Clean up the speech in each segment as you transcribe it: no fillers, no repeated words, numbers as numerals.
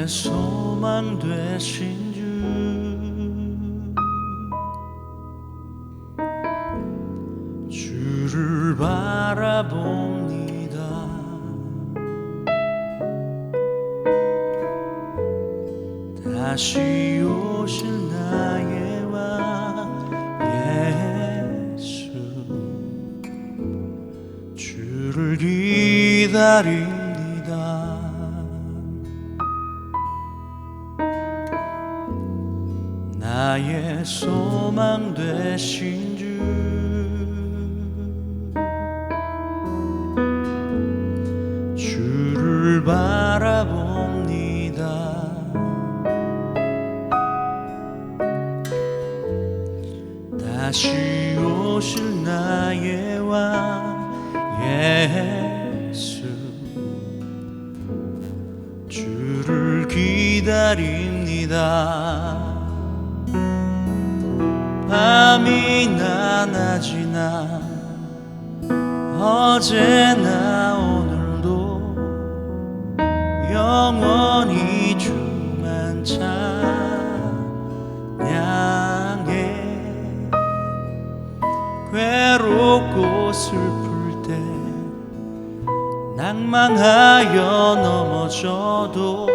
소망 되신 주 주를 바라봅니다. 다시 오실 나의 왕 예수 주를 기다립니다. 나의 소망 되신 주 주를 바라봅니다. 다시 오실 나의 왕 예수 주를 기다립니다. 밤이나 낮이나 어제나 오늘도 영원히 주만 찬양해. 괴롭고 슬플 때 낭망하여 넘어져도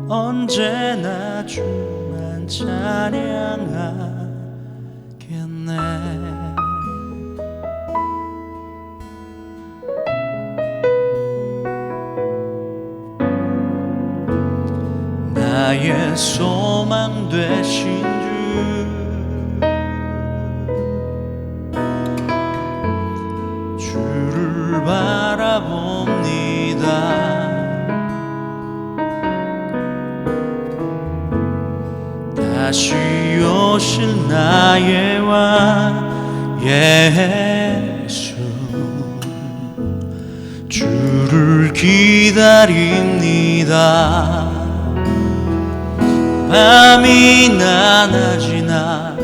언제나 주만 찬양하겠네. 나의 소망 되신 주 주를 바라봅니다. 다시 오실 나의 왕 예수 주를 기다립니다. 밤이나 낮이나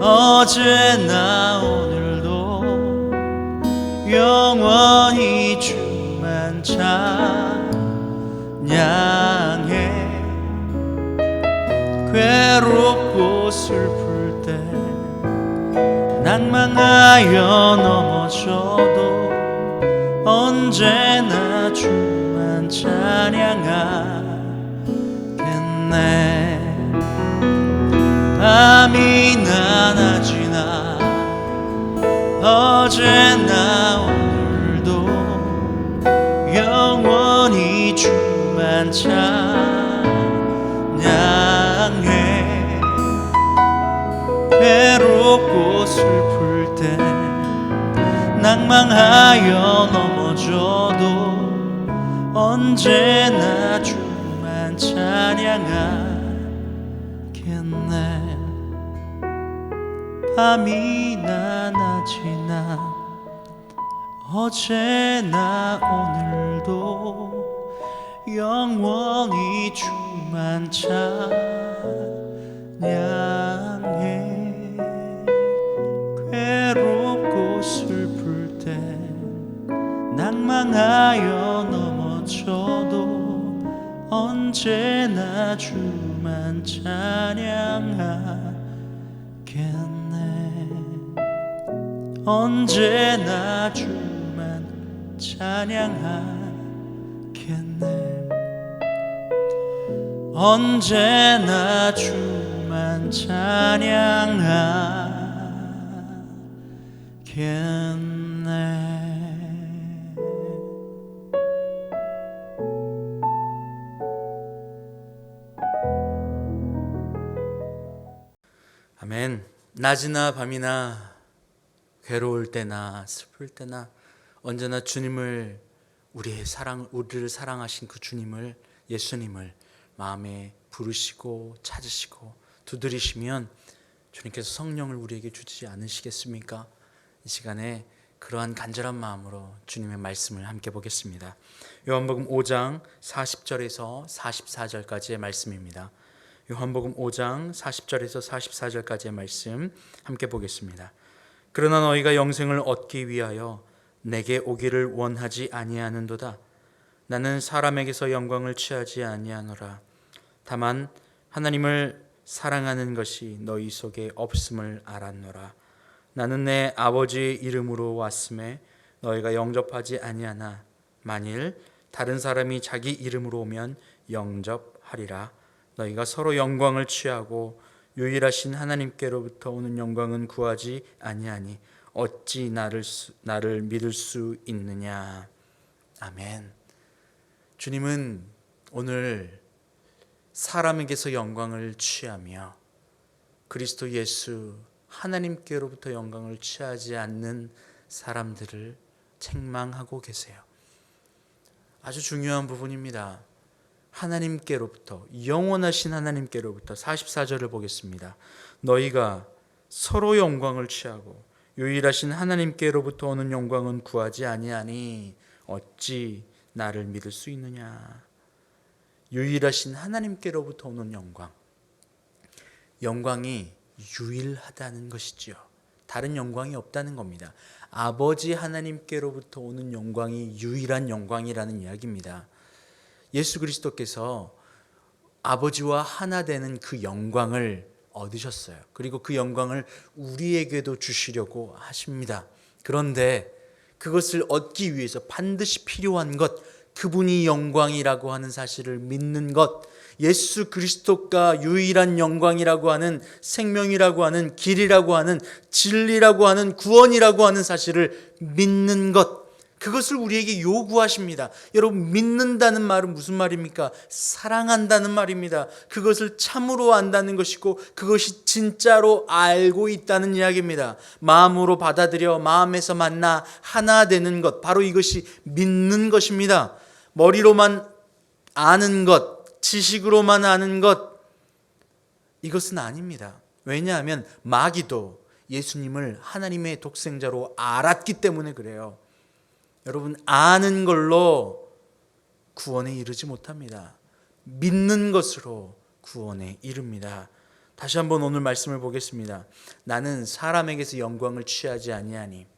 어제나 오늘도 영원히 주만 찬양해. 괴롭고 슬플 때 낭망하여 넘어져도 언제나 주만 찬양하겠네. 밤이나 낮이나 어제나 오늘도 영원히 주만 찬양해. 괴롭고 슬플 때 낭망하여 넘어져도 언제나 주만 찬양하겠네. 밤이나 낮이나 어제나 오늘도 영원히 주만 찬양해. 괴롭고 슬플 때 낭망하여 넘어져도 언제나 주만 찬양하겠네. 언제나 주만 찬양하겠네. 언제나 주만 찬양하겠네. 아멘. 낮이나 밤이나 괴로울 때나 슬플 때나 언제나 주님을 우리를 사랑하신 그 주님을, 예수님을 마음에 부르시고 찾으시고 두드리시면 주님께서 성령을 우리에게 주지 않으시겠습니까? 이 시간에 그러한 간절한 마음으로 주님의 말씀을 함께 보겠습니다. 요한복음 5장 40절에서 44절까지의 말씀입니다. 요한복음 5장 40절에서 44절까지의 말씀 함께 보겠습니다. 그러나 너희가 영생을 얻기 위하여 내게 오기를 원하지 아니하는도다. 나는 사람에게서 영광을 취하지 아니하노라. 다만 하나님을 사랑하는 것이 너희 속에 없음을 알았노라. 나는 내 아버지의 이름으로 왔음에 너희가 영접하지 아니하나 만일 다른 사람이 자기 이름으로 오면 영접하리라. 너희가 서로 영광을 취하고 유일하신 하나님께로부터 오는 영광은 구하지 아니하니 어찌 나를 믿을 수 있느냐. 아멘. 주님은 오늘 사람에게서 영광을 취하며 그리스도 예수 하나님께로부터 영광을 취하지 않는 사람들을 책망하고 계세요. 아주 중요한 부분입니다. 하나님께로부터, 영원하신 하나님께로부터 44절을 보겠습니다. 너희가 서로 영광을 취하고 유일하신 하나님께로부터 오는 영광은 구하지 아니하니 어찌 나를 믿을 수 있느냐. 유일하신 하나님께로부터 오는 영광, 영광이 유일하다는 것이지요. 다른 영광이 없다는 겁니다. 아버지 하나님께로부터 오는 영광이 유일한 영광이라는 이야기입니다. 예수 그리스도께서 아버지와 하나 되는 그 영광을 얻으셨어요. 그리고 그 영광을 우리에게도 주시려고 하십니다. 그런데 그것을 얻기 위해서 반드시 필요한 것, 그분이 영광이라고 하는 사실을 믿는 것, 예수 그리스도가 유일한 영광이라고 하는, 생명이라고 하는, 길이라고 하는, 진리라고 하는, 구원이라고 하는 사실을 믿는 것, 그것을 우리에게 요구하십니다. 여러분, 믿는다는 말은 무슨 말입니까? 사랑한다는 말입니다. 그것을 참으로 안다는 것이고 그것이 진짜로 알고 있다는 이야기입니다. 마음으로 받아들여 마음에서 만나 하나 되는 것, 바로 이것이 믿는 것입니다. 머리로만 아는 것, 지식으로만 아는 것, 이것은 아닙니다. 왜냐하면 마귀도 예수님을 하나님의 독생자로 알았기 때문에 그래요. 여러분, 아는 걸로 구원에 이르지 못합니다. 믿는 것으로 구원에 이릅니다. 다시 한번 오늘 말씀을 보겠습니다. 나는 사람에게서 영광을 취하지 아니하니.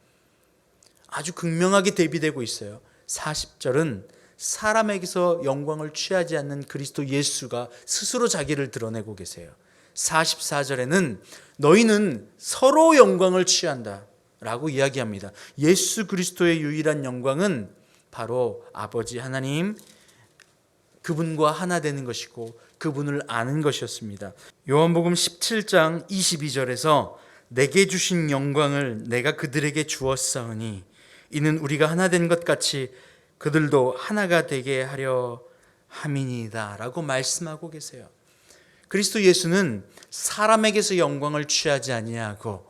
아주 극명하게 대비되고 있어요. 40절은 사람에게서 영광을 취하지 않는 그리스도 예수가 스스로 자기를 드러내고 계세요. 44절에는 너희는 서로 영광을 취한다 라고 이야기합니다. 예수 그리스도의 유일한 영광은 바로 아버지 하나님, 그분과 하나 되는 것이고 그분을 아는 것이었습니다. 요한복음 17장 22절에서 내게 주신 영광을 내가 그들에게 주었사오니 이는 우리가 하나 된 것 같이 그들도 하나가 되게 하려 함이니이다 라고 말씀하고 계세요. 그리스도 예수는 사람에게서 영광을 취하지 아니하고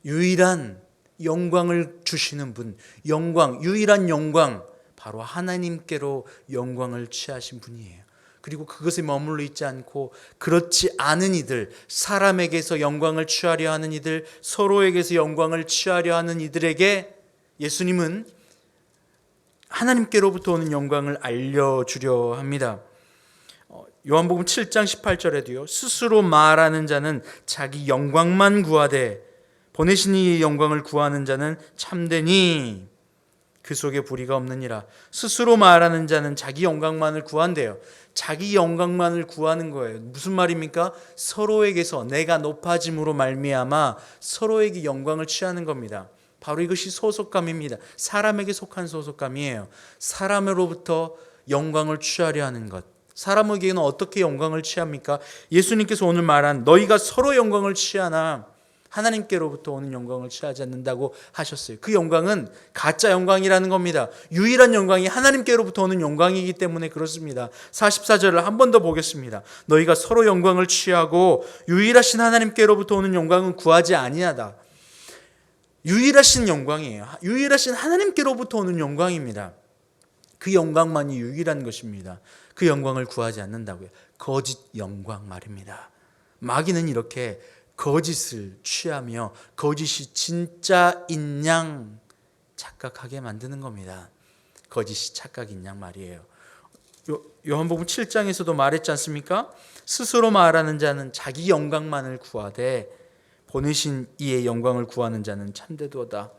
유일한 영광을 주시는 분, 영광, 유일한 영광, 바로 하나님께로 영광을 취하신 분이에요. 그리고 그것에 머물러 있지 않고 그렇지 않은 이들, 사람에게서 영광을 취하려 하는 이들, 서로에게서 영광을 취하려 하는 이들에게 예수님은 하나님께로부터 오는 영광을 알려주려 합니다. 요한복음 7장 18절에도요. 스스로 말하는 자는 자기 영광만 구하되 보내신 이의 영광을 구하는 자는 참되니 그 속에 불의가 없느니라. 스스로 말하는 자는 자기 영광만을 구한대요. 자기 영광만을 구하는 거예요. 무슨 말입니까? 서로에게서 내가 높아짐으로 말미암아 서로에게 영광을 취하는 겁니다. 바로 이것이 소속감입니다. 사람에게 속한 소속감이에요. 사람으로부터 영광을 취하려 하는 것. 사람에게는 어떻게 영광을 취합니까? 예수님께서 오늘 말한 너희가 서로 영광을 취하나 하나님께로부터 오는 영광을 취하지 않는다고 하셨어요. 그 영광은 가짜 영광이라는 겁니다. 유일한 영광이 하나님께로부터 오는 영광이기 때문에 그렇습니다. 44절을 한 번 더 보겠습니다. 너희가 서로 영광을 취하고 유일하신 하나님께로부터 오는 영광은 구하지 아니하다. 유일하신 영광이에요. 유일하신 하나님께로부터 오는 영광입니다. 그 영광만이 유일한 것입니다. 그 영광을 구하지 않는다고요. 거짓 영광 말입니다. 마귀는 이렇게 거짓을 취하며 거짓이 진짜인 양 착각하게 만드는 겁니다. 거짓이 착각인 양 말이에요. 요한복음 7장에서도 말했지 않습니까? 스스로 말하는 자는 자기 영광만을 구하되 보내신 이의 영광을 구하는 자는 참되도다.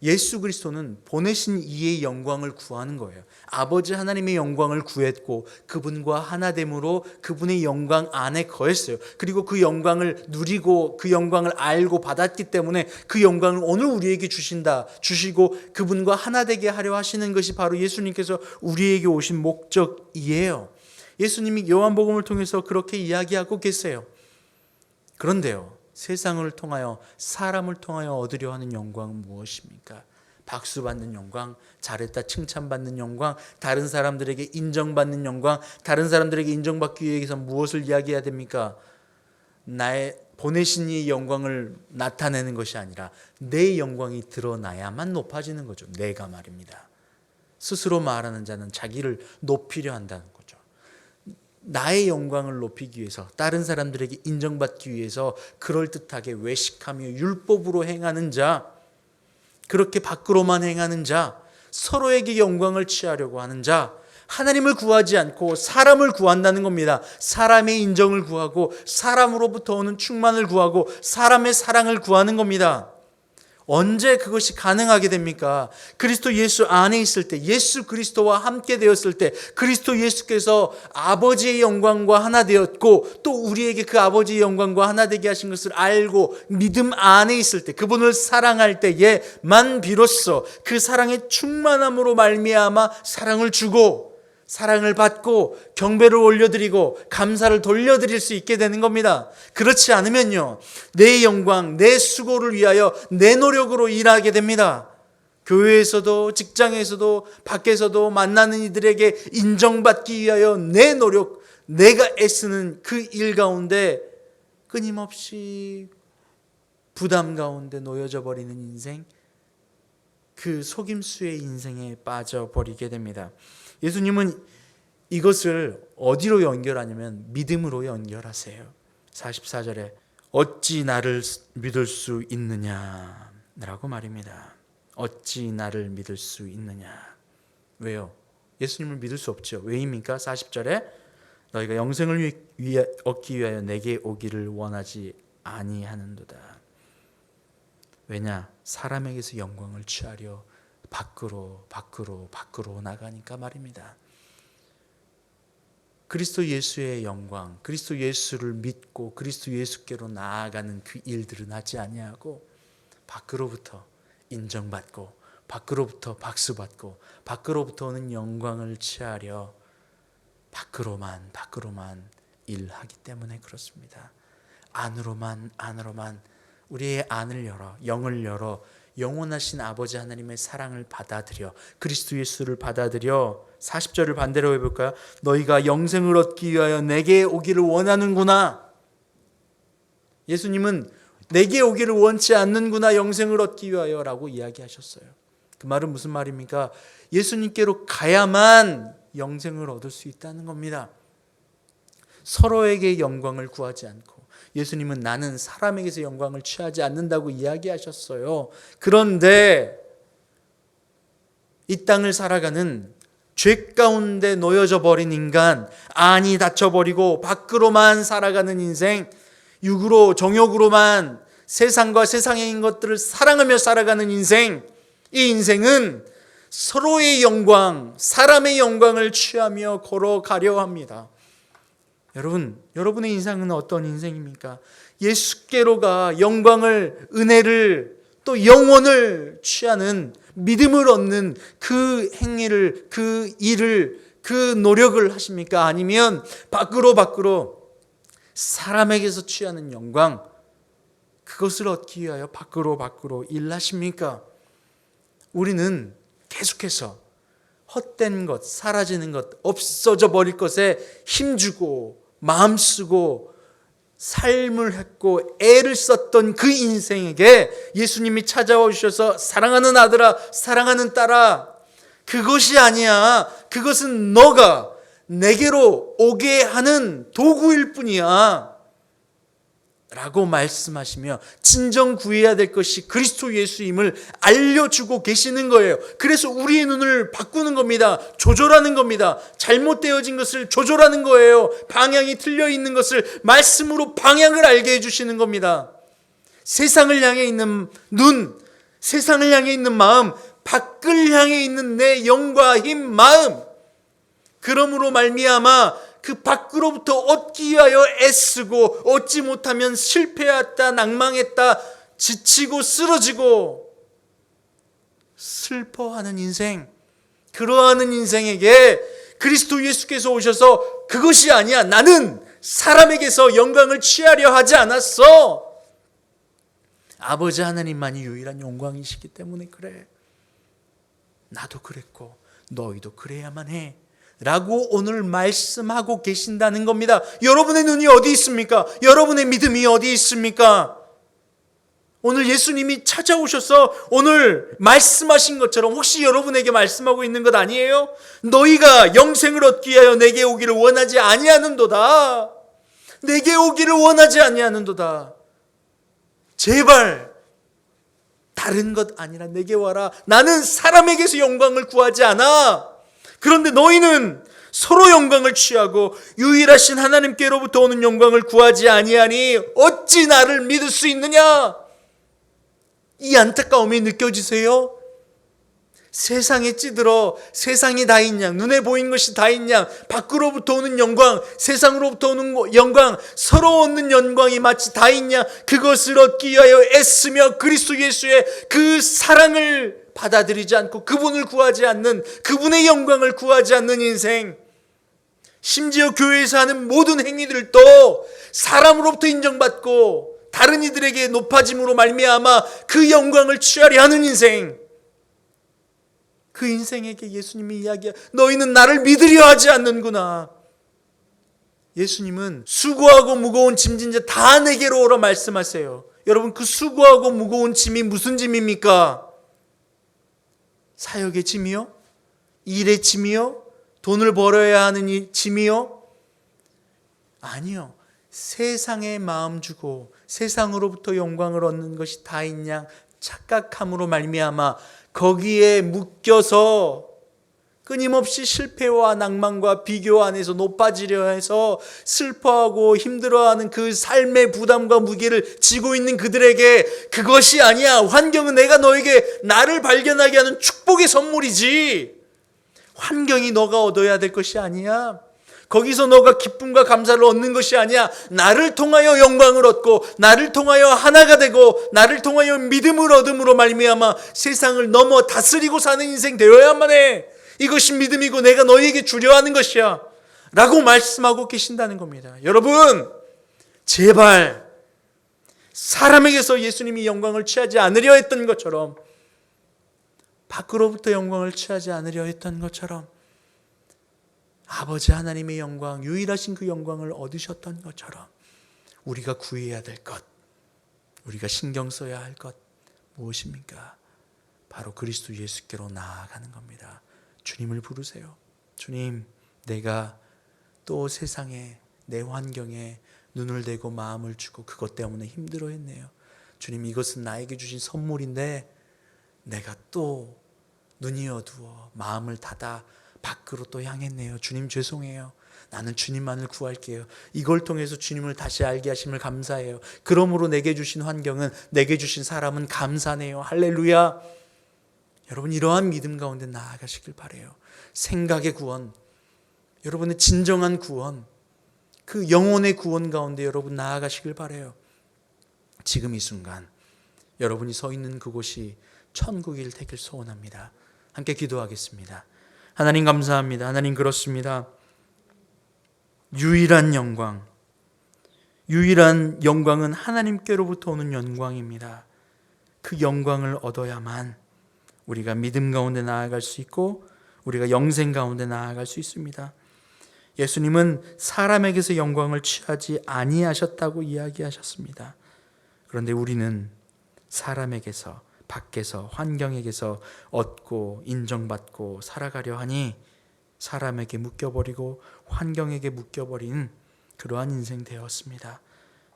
예수 그리스도는 보내신 이의 영광을 구하는 거예요. 아버지 하나님의 영광을 구했고 그분과 하나됨으로 그분의 영광 안에 거했어요. 그리고 그 영광을 누리고 그 영광을 알고 받았기 때문에 그 영광을 오늘 우리에게 주시고 그분과 하나 되게 하려 하시는 것이 바로 예수님께서 우리에게 오신 목적이에요. 예수님이 요한복음을 통해서 그렇게 이야기하고 계세요. 그런데요, 세상을 통하여 사람을 통하여 얻으려 하는 영광은 무엇입니까? 박수 받는 영광, 잘했다 칭찬받는 영광, 다른 사람들에게 인정받는 영광, 다른 사람들에게 인정받기 위해서 무엇을 이야기해야 됩니까? 나의 보내신 이의 영광을 나타내는 것이 아니라 내 영광이 드러나야만 높아지는 거죠. 내가 말입니다. 스스로 말하는 자는 자기를 높이려 한다는 거죠. 나의 영광을 높이기 위해서, 다른 사람들에게 인정받기 위해서 그럴듯하게 외식하며 율법으로 행하는 자, 그렇게 밖으로만 행하는 자, 서로에게 영광을 취하려고 하는 자, 하나님을 구하지 않고 사람을 구한다는 겁니다. 사람의 인정을 구하고 사람으로부터 오는 충만을 구하고 사람의 사랑을 구하는 겁니다. 언제 그것이 가능하게 됩니까? 그리스도 예수 안에 있을 때, 예수 그리스도와 함께 되었을 때, 그리스도 예수께서 아버지의 영광과 하나 되었고 또 우리에게 그 아버지의 영광과 하나 되게 하신 것을 알고 믿음 안에 있을 때, 그분을 사랑할 때에만 비로소 그 사랑의 충만함으로 말미암아 사랑을 주고 사랑을 받고 경배를 올려드리고 감사를 돌려드릴 수 있게 되는 겁니다. 그렇지 않으면요, 내 영광, 내 수고를 위하여 내 노력으로 일하게 됩니다. 교회에서도 직장에서도 밖에서도 만나는 이들에게 인정받기 위하여 내 노력, 내가 애쓰는 그 일 가운데 끊임없이 부담 가운데 놓여져 버리는 인생, 그 속임수의 인생에 빠져버리게 됩니다. 예수님은 이것을 어디로 연결하냐면 믿음으로 연결하세요. 44절에 어찌 나를 믿을 수 있느냐 라고 말입니다. 어찌 나를 믿을 수 있느냐. 왜요? 예수님을 믿을 수 없죠. 왜입니까? 40절에 너희가 영생을 얻기 위하여 내게 오기를 원하지 아니하는도다. 왜냐? 사람에게서 영광을 취하려 밖으로 나가니까 말입니다. 그리스도 예수의 영광, 그리스도 예수를 믿고 그리스도 예수께로 나아가는 그 일들은 하지 아니하고 밖으로부터 인정받고 밖으로부터 박수받고 밖으로부터 오는 영광을 취하려 밖으로만 일하기 때문에 그렇습니다. 안으로만 우리의 안을 열어, 영을 열어 영원하신 아버지 하나님의 사랑을 받아들여 그리스도 예수를 받아들여 40절을 반대로 해볼까요? 너희가 영생을 얻기 위하여 내게 오기를 원하는구나. 예수님은 내게 오기를 원치 않는구나, 영생을 얻기 위하여 라고 이야기하셨어요. 그 말은 무슨 말입니까? 예수님께로 가야만 영생을 얻을 수 있다는 겁니다. 서로에게 영광을 구하지 않고 예수님은 나는 사람에게서 영광을 취하지 않는다고 이야기하셨어요. 그런데 이 땅을 살아가는 죄 가운데 놓여져 버린 인간, 안이 닫혀버리고 밖으로만 살아가는 인생, 육으로 정욕으로만 세상과 세상의 것들을 사랑하며 살아가는 인생, 이 인생은 서로의 영광, 사람의 영광을 취하며 걸어가려 합니다. 여러분, 여러분의 인생은 어떤 인생입니까? 예수께로가 영광을, 은혜를, 또 영원을 취하는, 믿음을 얻는 그 행위를, 그 일을, 그 노력을 하십니까? 아니면 밖으로 사람에게서 취하는 영광, 그것을 얻기 위하여 밖으로 일하십니까? 우리는 계속해서 헛된 것, 사라지는 것, 없어져 버릴 것에 힘주고 마음 쓰고 삶을 했고 애를 썼던 그 인생에게 예수님이 찾아와 주셔서 사랑하는 아들아, 사랑하는 딸아, 그것이 아니야. 그것은 너가 내게로 오게 하는 도구일 뿐이야 라고 말씀하시며 진정 구해야 될 것이 그리스도 예수임을 알려주고 계시는 거예요. 그래서 우리의 눈을 바꾸는 겁니다. 조절하는 겁니다. 잘못되어진 것을 조절하는 거예요. 방향이 틀려 있는 것을 말씀으로 방향을 알게 해주시는 겁니다. 세상을 향해 있는 눈, 세상을 향해 있는 마음, 밖을 향해 있는 내 영과 힘 마음, 그러므로 말미암아 그 밖으로부터 얻기 위하여 애쓰고 얻지 못하면 실패했다, 낭망했다, 지치고 쓰러지고 슬퍼하는 인생, 그러하는 인생에게 그리스도 예수께서 오셔서 그것이 아니야, 나는 사람에게서 영광을 취하려 하지 않았어. 아버지 하나님만이 유일한 영광이시기 때문에 그래. 나도 그랬고 너희도 그래야만 해 라고 오늘 말씀하고 계신다는 겁니다. 여러분의 눈이 어디 있습니까? 여러분의 믿음이 어디 있습니까? 오늘 예수님이 찾아오셔서 오늘 말씀하신 것처럼 혹시 여러분에게 말씀하고 있는 것 아니에요? 너희가 영생을 얻기 위하여 내게 오기를 원하지 아니하는도다. 내게 오기를 원하지 아니하는도다. 제발 다른 것 아니라 내게 와라. 나는 사람에게서 영광을 구하지 않아. 그런데 너희는 서로 영광을 취하고 유일하신 하나님께로부터 오는 영광을 구하지 아니하니 어찌 나를 믿을 수 있느냐? 이 안타까움이 느껴지세요? 세상에 찌들어 세상이 다인 양, 눈에 보이는 것이 다인 양, 밖으로부터 오는 영광, 세상으로부터 오는 영광, 서로 얻는 영광이 마치 다인 양, 그것을 얻기 위하여 애쓰며 그리스도 예수의 그 사랑을 받아들이지 않고 그분을 구하지 않는, 그분의 영광을 구하지 않는 인생, 심지어 교회에서 하는 모든 행위들도 사람으로부터 인정받고 다른 이들에게 높아짐으로 말미암아 그 영광을 취하려 하는 인생, 그 인생에게 예수님이 이야기해, 너희는 나를 믿으려 하지 않는구나. 예수님은 수고하고 무거운 짐진 자 다 내게로 오라 말씀하세요. 여러분, 그 수고하고 무거운 짐이 무슨 짐입니까? 사역의 짐이요? 일의 짐이요? 돈을 벌어야 하는 이 짐이요? 아니요. 세상에 마음 주고 세상으로부터 영광을 얻는 것이 다인 양 착각함으로 말미암아 거기에 묶여서 끊임없이 실패와 낭만과 비교 안에서 높아지려 해서 슬퍼하고 힘들어하는 그 삶의 부담과 무게를 지고 있는 그들에게 그것이 아니야. 환경은 내가 너에게 나를 발견하게 하는 축복의 선물이지. 환경이 너가 얻어야 될 것이 아니야. 거기서 너가 기쁨과 감사를 얻는 것이 아니야. 나를 통하여 영광을 얻고 나를 통하여 하나가 되고 나를 통하여 믿음을 얻음으로 말미암아 세상을 넘어 다스리고 사는 인생 되어야만 해. 이것이 믿음이고 내가 너희에게 주려 하는 것이야 라고 말씀하고 계신다는 겁니다. 여러분, 제발 사람에게서 예수님이 영광을 취하지 않으려 했던 것처럼, 밖으로부터 영광을 취하지 않으려 했던 것처럼, 아버지 하나님의 영광, 유일하신 그 영광을 얻으셨던 것처럼 우리가 구해야 될 것, 우리가 신경 써야 할 것 무엇입니까? 바로 그리스도 예수께로 나아가는 겁니다. 주님을 부르세요. 주님, 내가 또 세상에 내 환경에 눈을 대고 마음을 주고 그것 때문에 힘들어했네요. 주님, 이것은 나에게 주신 선물인데 내가 또 눈이 어두워 마음을 닫아 밖으로 또 향했네요. 주님 죄송해요. 나는 주님만을 구할게요. 이걸 통해서 주님을 다시 알게 하심을 감사해요. 그러므로 내게 주신 환경은, 내게 주신 사람은 감사네요. 할렐루야. 여러분, 이러한 믿음 가운데 나아가시길 바라요. 생각의 구원, 여러분의 진정한 구원, 그 영혼의 구원 가운데 여러분 나아가시길 바라요. 지금 이 순간 여러분이 서 있는 그곳이 천국일 되길 소원합니다. 함께 기도하겠습니다. 하나님 감사합니다. 하나님 그렇습니다. 유일한 영광은 하나님께로부터 오는 영광입니다. 그 영광을 얻어야만 우리가 믿음 가운데 나아갈 수 있고 우리가 영생 가운데 나아갈 수 있습니다. 예수님은 사람에게서 영광을 취하지 아니하셨다고 이야기하셨습니다. 그런데 우리는 사람에게서, 밖에서, 환경에게서 얻고 인정받고 살아가려 하니 사람에게 묶여버리고 환경에게 묶여버린 그러한 인생 되었습니다.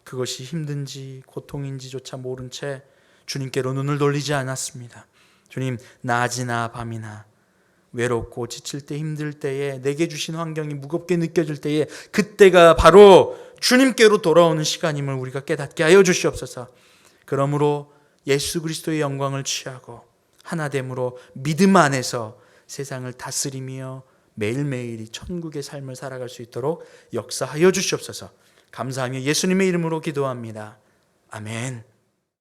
그것이 힘든지 고통인지조차 모른 채 주님께로 눈을 돌리지 않았습니다. 주님, 낮이나 밤이나 외롭고 지칠 때, 힘들 때에, 내게 주신 환경이 무겁게 느껴질 때에 그때가 바로 주님께로 돌아오는 시간임을 우리가 깨닫게 하여 주시옵소서. 그러므로 예수 그리스도의 영광을 취하고 하나됨으로 믿음 안에서 세상을 다스리며 매일매일이 천국의 삶을 살아갈 수 있도록 역사하여 주시옵소서. 감사하며 예수님의 이름으로 기도합니다. 아멘.